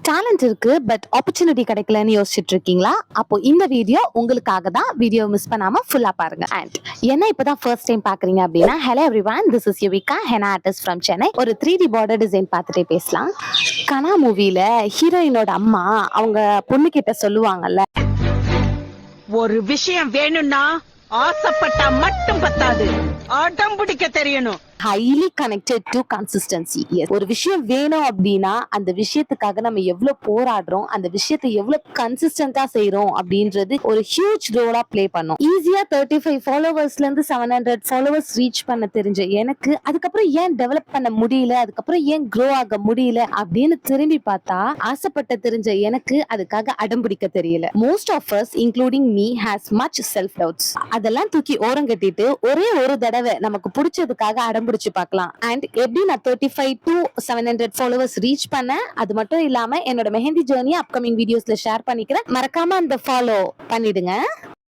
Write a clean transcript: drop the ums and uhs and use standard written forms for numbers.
Talent இருக்கு but opportunity கிடைக்கலன்னு யோசிச்சுட்டு இருக்கீங்களா? அப்போ இந்த வீடியோ உங்களுக்காக தான். வீடியோ மிஸ் பண்ணாம ஃபுல்லா பாருங்க. அண்ட் என்ன இப்பதான் ஃபர்ஸ்ட் டைம் பாக்குறீங்க அப்படின்னா, hello everyone, this is Yuvika, henna artist from Chennai. ஒரு 3D பார்டர் டிசைன் பார்த்துட்டே பேசலாம். கனா மூவில ஹீரோயினோட அம்மா அவங்க பொண்ணு கிட்ட சொல்லுவாங்கல்ல, ஒரு விஷயம் வேணும்னா ஆசைப்பட்டா மட்டும் பத்தாது, அடம் பிடிக்க தெரியணும். Highly connected to consistency. ஒரு விஷயம் வேணும் அப்படின்னா அந்த விஷயத்துக்காக நம்ம எவ்வளவு போராடுறோம், அந்த விஷயத்தை எவ்வளவு கன்சிஸ்டன்டா செய்யறோம் அப்படின்றது ஒரு ஹியூஜ் ரோலா பிளே பண்ணும். ஈஸியா 35 ஃபாலோவர்ஸ்ல இருந்து 700 ஃபாலோவர்ஸ் ரீச் பண்ண தெரிஞ்ச எனக்கு அதுக்கப்புறம் ஏன் டெவலப் பண்ண முடியல, அதுக்கப்புறம் ஏன் க்ரோ ஆக முடியல அப்படின்னு திரும்பி பார்த்தா, ஆசைப்பட்ட தெரிஞ்ச எனக்கு அதுக்காக அடம் பிடிக்க தெரியல. Most of us including me has much self doubts. அதெல்லாம் தூக்கி ஓரம் கட்டிட்டு ஒரே ஒரு தடவை நமக்கு பிடிச்சதுக்காக அடம் பிடிச்சு பார்க்கலாம். அண்ட் எப்படி நான் 35 to 700 ஃபாலோவர்ஸ் ரீச் பண்ண, அது மட்டும் இல்லாம என்னோட மெஹந்தி ஜர்னி அப்கமிங் வீடியோஸ்ல ஷேர் பண்ணிக்கிறேன். மறக்காம அந்த ஃபாலோ பண்ணிடுங்க.